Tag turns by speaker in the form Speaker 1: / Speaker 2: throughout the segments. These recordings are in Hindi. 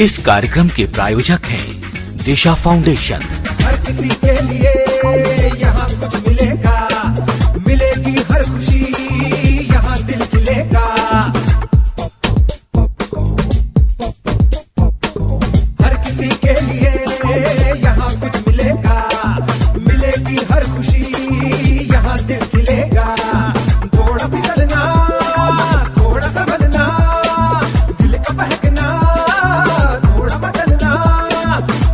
Speaker 1: इस कार्यक्रम के प्रायोजक हैं दिशा फाउंडेशन।
Speaker 2: हर किसी के लिए यहाँ कुछ मिलेगा, मिलेगी हर खुशी, यहाँ दिल खिलेगा। हर किसी के लिए यहाँ कुछ मिलेगा, मिलेगी हर खुशी, यहाँ दिल खिलेगा। थोड़ा फिसलना, थोड़ा संभलना, दिल का बहकना, थोड़ा बदलना,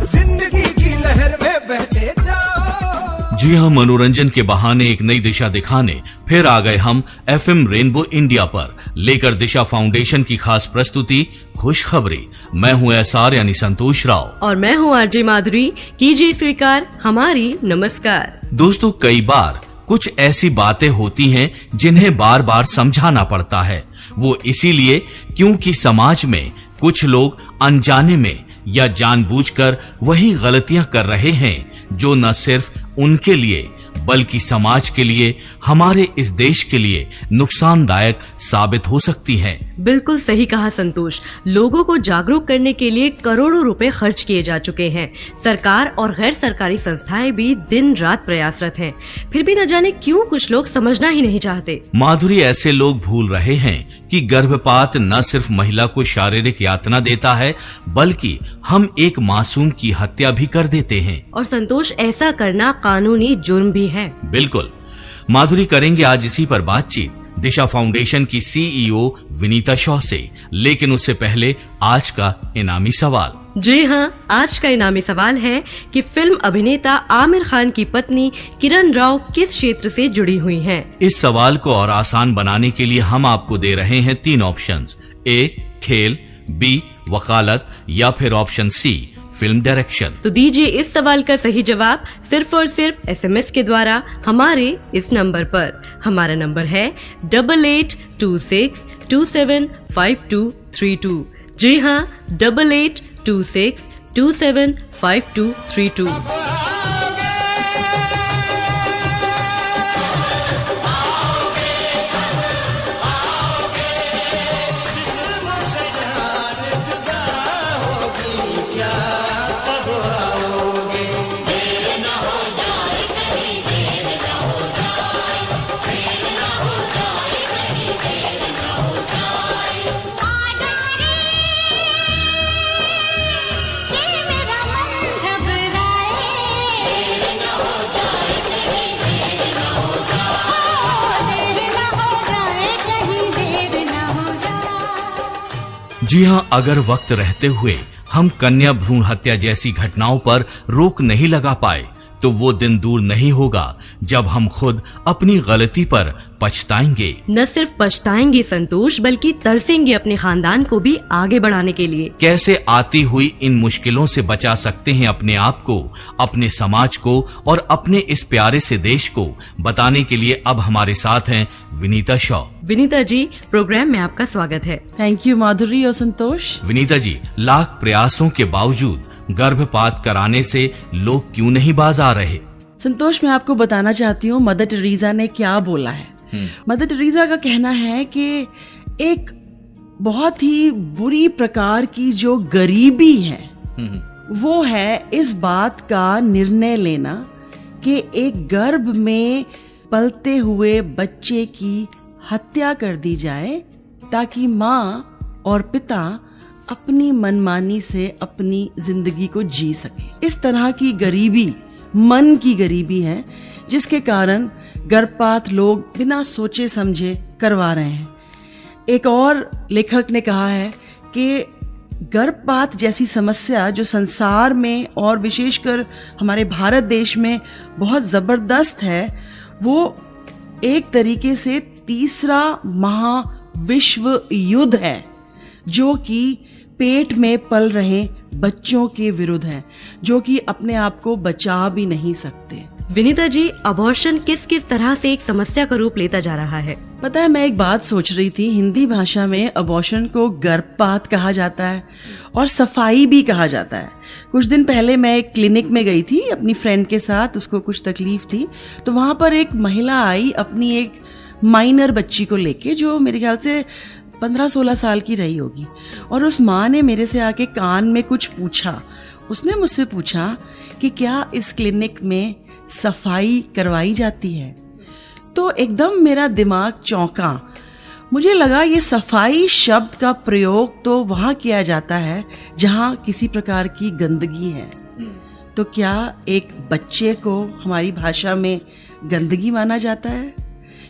Speaker 2: जिंदगी की लहर में बहते जाओ।
Speaker 1: जी हाँ, मनोरंजन के बहाने एक नई दिशा दिखाने फिर आ गए हम FM रेनबो इंडिया पर, लेकर दिशा फाउंडेशन की खास प्रस्तुति खुशखबरी। मैं हूँ SR यानी संतोष राव
Speaker 3: और मैं हूँ RJ माधुरी। कीजिए स्वीकार हमारी नमस्कार।
Speaker 1: दोस्तों, कई बार कुछ ऐसी बातें होती हैं जिन्हें बार बार समझाना पड़ता है। वो इसीलिए क्योंकि समाज में कुछ लोग अनजाने में या जानबूझकर वही गलतियां कर रहे हैं जो न सिर्फ उनके लिए बल्कि समाज के लिए, हमारे इस देश के लिए नुकसानदायक साबित हो सकती हैं।
Speaker 3: बिल्कुल सही कहा संतोष। लोगों को जागरूक करने के लिए करोड़ों रुपए खर्च किए जा चुके हैं। सरकार और गैर सरकारी संस्थाएं भी दिन रात प्रयासरत हैं। फिर भी न जाने क्यों कुछ लोग समझना ही नहीं चाहते।
Speaker 1: माधुरी, ऐसे लोग भूल रहे हैं कि गर्भपात न सिर्फ महिला को शारीरिक यातना देता है, बल्कि हम एक मासूम की हत्या भी कर देते हैं।
Speaker 3: और संतोष, ऐसा करना कानूनी जुर्म भी है।
Speaker 1: बिल्कुल माधुरी, करेंगे आज इसी पर बातचीत दिशा फाउंडेशन की CEO विनीता शॉ से। लेकिन उससे पहले आज का इनामी सवाल।
Speaker 3: जी हाँ, आज का इनामी सवाल है कि फिल्म अभिनेता आमिर खान की पत्नी किरण राव किस क्षेत्र से जुड़ी हुई हैं?
Speaker 1: इस सवाल को और आसान बनाने के लिए हम आपको दे रहे हैं 3 ऑप्शंस। A खेल, B वकालत या फिर ऑप्शन C फिल्म डायरेक्शन।
Speaker 3: तो दीजिए इस सवाल का सही जवाब सिर्फ और सिर्फ SMS के द्वारा हमारे इस नंबर पर। हमारा नंबर है 8826275232। जी हाँ, 8826275232।
Speaker 1: जी हाँ, अगर वक्त रहते हुए हम कन्या भ्रूण हत्या जैसी घटनाओं पर रोक नहीं लगा पाए तो वो दिन दूर नहीं होगा जब हम खुद अपनी गलती पर पछताएंगे।
Speaker 3: न सिर्फ पछताएंगे संतोष, बल्कि तरसेंगे अपने खानदान को भी आगे बढ़ाने के लिए।
Speaker 1: कैसे आती हुई इन मुश्किलों से बचा सकते हैं अपने आप को, अपने समाज को और अपने इस प्यारे से देश को, बताने के लिए अब हमारे साथ हैं विनीता शॉ।
Speaker 3: विनीता जी, प्रोग्राम में आपका स्वागत है।
Speaker 4: थैंक यू माधुरी और संतोष।
Speaker 1: विनीता जी, लाख प्रयासों के बावजूद गर्भपात कराने से लोग क्यों नहीं बाज आ रहे?
Speaker 4: संतोष, मैं आपको बताना चाहती हूँ मदर टेरेसा ने क्या बोला है। मदर टेरेसा का कहना है कि एक बहुत ही बुरी प्रकार की जो गरीबी है वो है इस बात का निर्णय लेना कि एक गर्भ में पलते हुए बच्चे की हत्या कर दी जाए ताकि माँ और पिता अपनी मनमानी से अपनी जिंदगी को जी सके। इस तरह की गरीबी मन की गरीबी है जिसके कारण गर्भपात लोग बिना सोचे समझे करवा रहे हैं। एक और लेखक ने कहा है कि गर्भपात जैसी समस्या जो संसार में और विशेषकर हमारे भारत देश में बहुत जबरदस्त है, वो एक तरीके से तीसरा महाविश्व युद्ध है जो कि पेट में पल रहे बच्चों के विरुद्ध है, जो कि अपने आप को बचा भी नहीं सकते।
Speaker 3: विनीता जी, अबॉर्शन किस किस तरह से एक समस्या का रूप लेता जा रहा है?
Speaker 4: पता है, मैं एक बात सोच रही थी, हिंदी भाषा में अबॉर्शन को गर्भपात कहा जाता है और सफाई भी कहा जाता है। कुछ दिन पहले मैं एक क्लिनिक में गई थी अपनी फ्रेंड के साथ, उसको कुछ तकलीफ थी, तो वहां पर एक महिला आई अपनी एक माइनर बच्ची को लेके, जो मेरे ख्याल से 15-16 साल की रही होगी, और उस माँ ने मेरे से आके कान में कुछ पूछा। उसने मुझसे पूछा कि क्या इस क्लिनिक में सफाई करवाई जाती है। तो एकदम मेरा दिमाग चौंका। मुझे लगा ये सफाई शब्द का प्रयोग तो वहाँ किया जाता है जहाँ किसी प्रकार की गंदगी है, तो क्या एक बच्चे को हमारी भाषा में गंदगी माना जाता है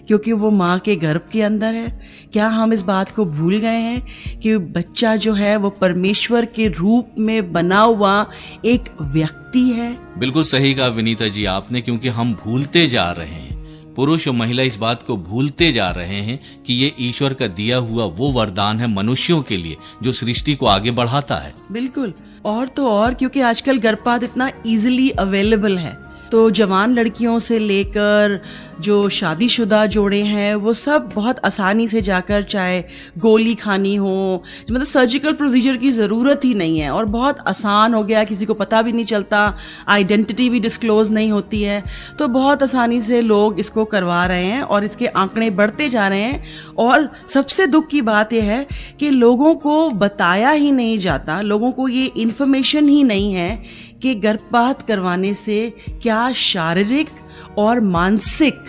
Speaker 4: क्योंकि वो माँ के गर्भ के अंदर है? क्या हम इस बात को भूल गए हैं कि बच्चा जो है वो परमेश्वर के रूप में बना हुआ एक व्यक्ति है?
Speaker 1: बिल्कुल सही कहा विनीता जी आपने, क्योंकि हम भूलते जा रहे हैं, पुरुष और महिला इस बात को भूलते जा रहे हैं कि ये ईश्वर का दिया हुआ वो वरदान है मनुष्यों के लिए जो सृष्टि को आगे बढ़ाता है।
Speaker 4: बिल्कुल, और तो और क्योंकि आजकल गर्भपात इतना इजीली अवेलेबल है, तो जवान लड़कियों से लेकर जो शादीशुदा जोड़े हैं वो सब बहुत आसानी से जाकर, चाहे गोली खानी हो, मतलब सर्जिकल प्रोसीजर की ज़रूरत ही नहीं है और बहुत आसान हो गया, किसी को पता भी नहीं चलता, आइडेंटिटी भी डिस्क्लोज नहीं होती है, तो बहुत आसानी से लोग इसको करवा रहे हैं और इसके आंकड़े बढ़ते जा रहे हैं। और सबसे दुख की बात यह है कि लोगों को बताया ही नहीं जाता, लोगों को ये इन्फॉर्मेशन ही नहीं है कि गर्भपात करवाने से क्या शारीरिक और मानसिक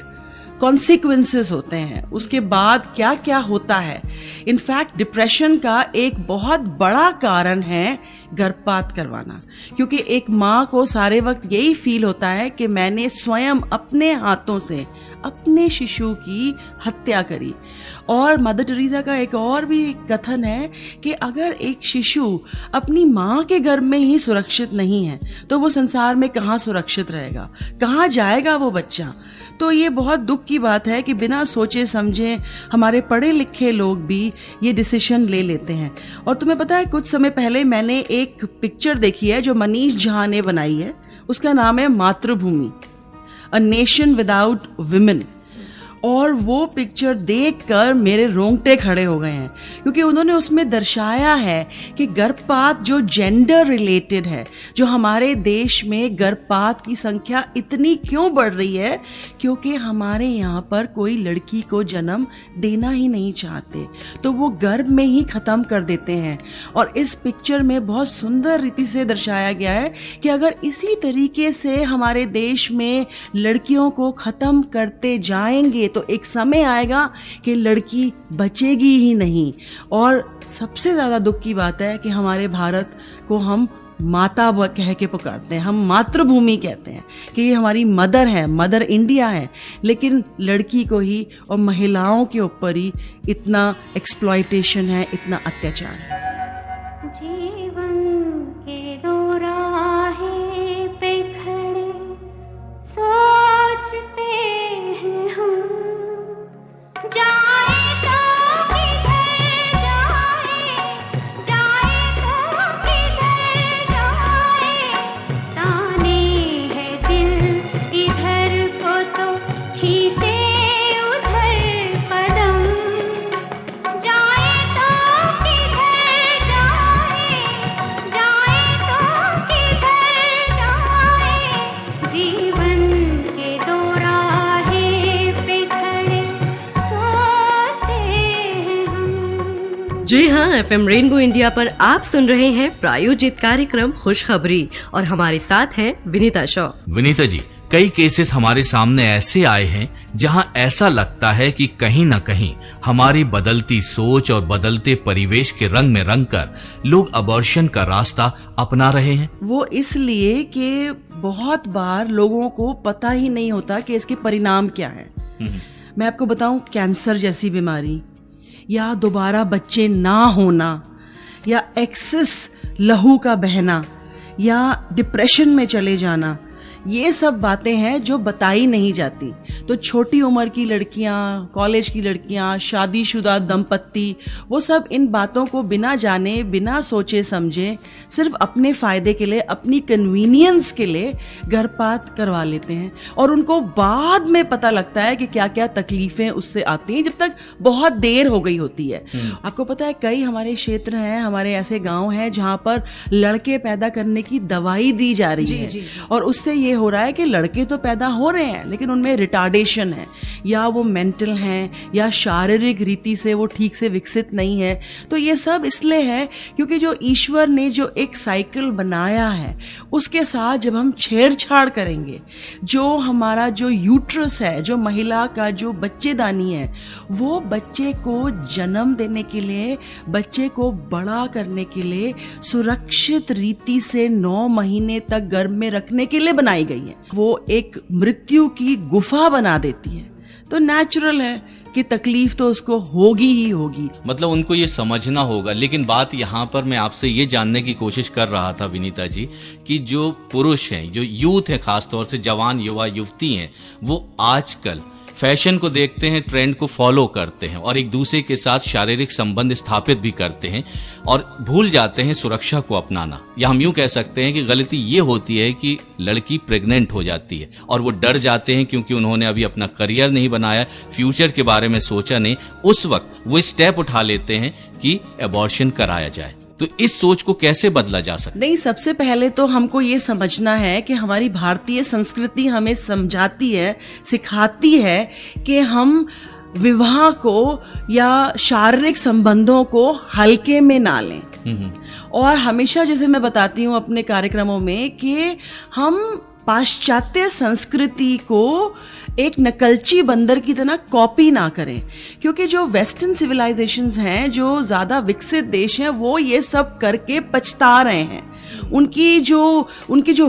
Speaker 4: कॉन्सिक्वेंसेस होते हैं, उसके बाद क्या क्या होता है। इनफैक्ट डिप्रेशन का एक बहुत बड़ा कारण है गर्भपात करवाना, क्योंकि एक माँ को सारे वक्त यही फील होता है कि मैंने स्वयं अपने हाथों से अपने शिशु की हत्या करी। और मदर टेरेसा का एक और भी कथन है कि अगर एक शिशु अपनी माँ के गर्भ में ही सुरक्षित नहीं है तो वो संसार में कहाँ सुरक्षित रहेगा, कहाँ जाएगा वो बच्चा। तो ये बहुत दुख की बात है कि बिना सोचे समझे हमारे पढ़े लिखे लोग भी ये डिसीजन ले लेते हैं। और तुम्हें पता है, कुछ समय पहले मैंने एक पिक्चर देखी है जो मनीष झा ने बनाई है, उसका नाम है मातृभूमि, अ नेशन विदाउट विमेन। और वो पिक्चर देखकर मेरे रोंगटे खड़े हो गए हैं, क्योंकि उन्होंने उसमें दर्शाया है कि गर्भपात जो जेंडर रिलेटेड है, जो हमारे देश में गर्भपात की संख्या इतनी क्यों बढ़ रही है, क्योंकि हमारे यहाँ पर कोई लड़की को जन्म देना ही नहीं चाहते, तो वो गर्भ में ही ख़त्म कर देते हैं। और इस पिक्चर में बहुत सुंदर रीति से दर्शाया गया है कि अगर इसी तरीके से हमारे देश में लड़कियों को ख़त्म करते जाएंगे तो एक समय आएगा कि लड़की बचेगी ही नहीं। और सबसे ज़्यादा दुख की बात है कि हमारे भारत को हम माता कह के पुकारते हैं, हम मातृभूमि कहते हैं कि ये हमारी मदर है, मदर इंडिया है, लेकिन लड़की को ही और महिलाओं के ऊपर ही इतना एक्सप्लॉयटेशन है, इतना अत्याचार है।
Speaker 5: जीवन के दो राहें पे खड़े सोचते हैं हम, जाए तो किधर जाए, जाए तो किधर जाए, ताने है दिल इधर को तो खींचे उधर कदम, जाए तो किधर जाए, जाए तो किधर जाए, जीवन के दो राहें पे खड़े सोचते हैं हम।
Speaker 3: जी हाँ, एफएम रेनबो इंडिया पर आप सुन रहे हैं प्रायोजित कार्यक्रम खुशखबरी और हमारे साथ हैं विनीता शॉ।
Speaker 1: विनीता जी, कई केसेस हमारे सामने ऐसे आए हैं जहां ऐसा लगता है कि कहीं न कहीं हमारी बदलती सोच और बदलते परिवेश के रंग में रंगकर लोग अबॉर्शन का रास्ता अपना रहे हैं।
Speaker 4: वो इसलिए कि बहुत बार लोगों को पता ही नहीं होता कि इसके परिणाम क्या है। मैं आपको बताऊं, कैंसर जैसी बीमारी या दोबारा बच्चे ना होना या एक्सेस लहू का बहना या डिप्रेशन में चले जाना, ये सब बातें हैं जो बताई नहीं जाती। तो छोटी उम्र की लड़कियां, कॉलेज की लड़कियां, शादीशुदा दंपत्ति, वो सब इन बातों को बिना जाने, बिना सोचे समझे, सिर्फ अपने फ़ायदे के लिए, अपनी कन्वीनियंस के लिए गर्भपात करवा लेते हैं। और उनको बाद में पता लगता है कि क्या क्या तकलीफ़ें उससे आती हैं, जब तक बहुत देर हो गई होती है। आपको पता है, कई हमारे क्षेत्र हैं, हमारे ऐसे गाँव हैं जहाँ पर लड़के पैदा करने की दवाई दी जा रही है और उससे ये हो रहा है कि लड़के तो पैदा हो रहे हैं लेकिन उनमें रिटार्डेशन है, या वो मेंटल हैं, या शारीरिक रीति से वो ठीक से विकसित नहीं है। तो ये सब इसलिए है क्योंकि जो ईश्वर ने जो एक साइकिल बनाया है उसके साथ जब हम छेड़छाड़ करेंगे, जो हमारा जो यूट्रस है, जो महिला का जो बच्चेदानी है, वो बच्चे को जन्म देने के लिए, बच्चे को बड़ा करने के लिए, सुरक्षित रीति से 9 महीने तक गर्भ में रखने के लिए बनाई गई है, वो एक मृत्यु की गुफा बना देती है। तो नेचुरल है कि तकलीफ तो उसको होगी ही होगी।
Speaker 1: मतलब उनको ये समझना होगा। लेकिन बात यहाँ पर मैं आपसे ये जानने की कोशिश कर रहा था विनीता जी कि जो पुरुष हैं, जो यूथ है, खासतौर से जवान युवा युवती हैं, वो आजकल फैशन को देखते हैं, ट्रेंड को फॉलो करते हैं और एक दूसरे के साथ शारीरिक संबंध स्थापित भी करते हैं और भूल जाते हैं सुरक्षा को अपनाना। या हम यूं कह सकते हैं कि गलती ये होती है कि लड़की प्रेग्नेंट हो जाती है और वो डर जाते हैं क्योंकि उन्होंने अभी अपना करियर नहीं बनाया, फ्यूचर के बारे में सोचा नहीं, उस वक्त वो स्टेप उठा लेते हैं कि एबॉर्शन कराया जाए। तो इस सोच को कैसे बदला जा सकता?
Speaker 4: नहीं, सबसे पहले तो हमको ये समझना है कि हमारी भारतीय संस्कृति हमें समझाती है, सिखाती है कि हम विवाह को या शारीरिक संबंधों को हल्के में ना लें। और हमेशा जैसे मैं बताती हूँ अपने कार्यक्रमों में कि हम पाश्चात्य संस्कृति को एक नकलची बंदर की तरह कॉपी ना करें, क्योंकि जो वेस्टर्न सिविलाइजेशंस हैं, जो ज़्यादा विकसित देश हैं, वो ये सब करके पछता रहे हैं। उनकी जो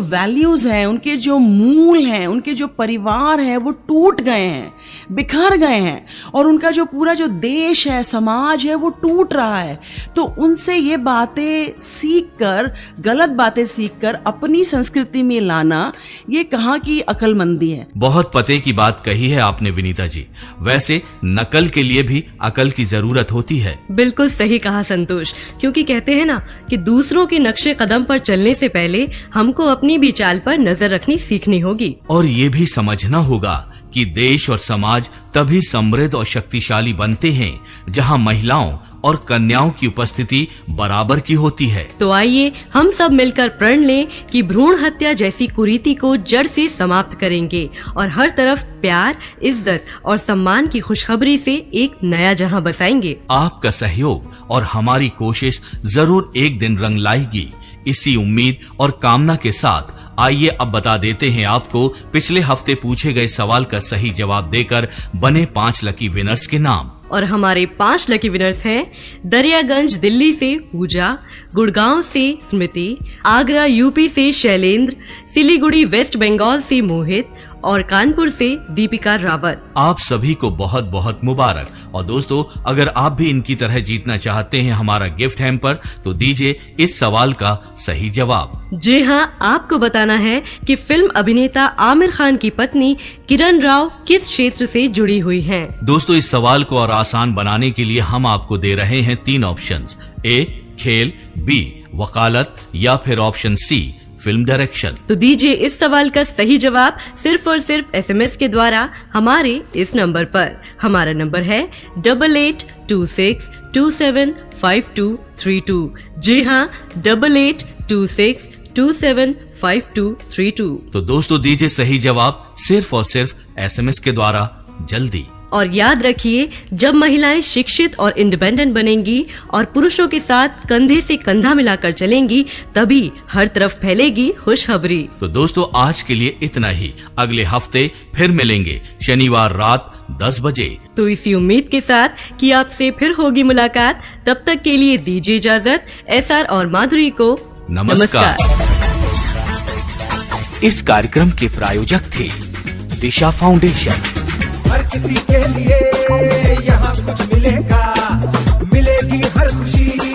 Speaker 4: वैल्यूज़ हैं, उनके जो मूल हैं, उनके जो परिवार हैं, वो टूट गए हैं, बिखर गए हैं और उनका जो पूरा जो देश है, समाज है, वो टूट रहा है। तो उनसे ये बातें सीखकर, गलत बातें सीखकर अपनी संस्कृति में लाना, ये कहाँ की अक्लमंदी है।
Speaker 1: बहुत पते की बात कही है आपने विनीता जी। वैसे नकल के लिए भी अकल की जरूरत होती है।
Speaker 3: बिल्कुल सही कहा संतोष, क्योंकि कहते हैं ना कि दूसरों के नक्शे कदम पर चलने से पहले हमको अपनी भी चाल पर नजर रखनी सीखनी होगी।
Speaker 1: और ये भी समझना होगा कि देश और समाज तभी समृद्ध और शक्तिशाली बनते हैं जहां महिलाओं और कन्याओं की उपस्थिति बराबर की होती है।
Speaker 3: तो आइए हम सब मिलकर प्रण लें कि भ्रूण हत्या जैसी कुरीति को जड़ से समाप्त करेंगे और हर तरफ प्यार, इज्जत और सम्मान की खुशखबरी से एक नया जहां बसाएंगे।
Speaker 1: आपका सहयोग और हमारी कोशिश जरूर एक दिन रंग लाएगी। इसी उम्मीद और कामना के साथ आइए अब बता देते हैं आपको पिछले हफ्ते पूछे गए सवाल का सही जवाब देकर बने 5 लकी विनर्स के नाम।
Speaker 3: और हमारे 5 लकी विनर्स हैं दरियागंज दिल्ली से पूजा, गुड़गांव से स्मृति, आगरा यूपी से शैलेंद्र, सिलीगुड़ी वेस्ट बंगाल से मोहित और कानपुर से दीपिका रावत।
Speaker 1: आप सभी को बहुत बहुत मुबारक। और दोस्तों, अगर आप भी इनकी तरह जीतना चाहते हैं हमारा गिफ्ट हैम्पर, तो दीजिए इस सवाल का सही जवाब।
Speaker 3: जी हाँ, आपको बताना है कि फिल्म अभिनेता आमिर खान की पत्नी किरण राव किस क्षेत्र से जुड़ी हुई हैं?
Speaker 1: दोस्तों, इस सवाल को और आसान बनाने के लिए हम आपको दे रहे हैं 3 ऑप्शंस। ए खेल, बी वकालत या फिर ऑप्शन सी फिल्म डायरेक्शन।
Speaker 3: तो दीजिए इस सवाल का सही जवाब सिर्फ और सिर्फ SMS के द्वारा हमारे इस नंबर पर। हमारा नंबर है 8826275232। जी हाँ, 8826275232।
Speaker 1: तो दोस्तों, दीजिए सही जवाब सिर्फ और सिर्फ SMS के द्वारा जल्दी।
Speaker 3: और याद रखिए, जब महिलाएं शिक्षित और इंडिपेंडेंट बनेंगी और पुरुषों के साथ कंधे से कंधा मिलाकर चलेंगी, तभी हर तरफ फैलेगी खुशखबरी।
Speaker 1: तो दोस्तों, आज के लिए इतना ही। अगले हफ्ते फिर मिलेंगे शनिवार रात 10 बजे।
Speaker 3: तो इसी उम्मीद के साथ कि आपसे फिर होगी मुलाकात, तब तक के लिए दीजिए इजाजत। SR और माधुरी को नमस्कार।
Speaker 1: इस कार्यक्रम के प्रायोजक थे दिशा फाउंडेशन।
Speaker 2: हर किसी के लिए यहाँ कुछ मिलेगा, मिलेगी हर खुशी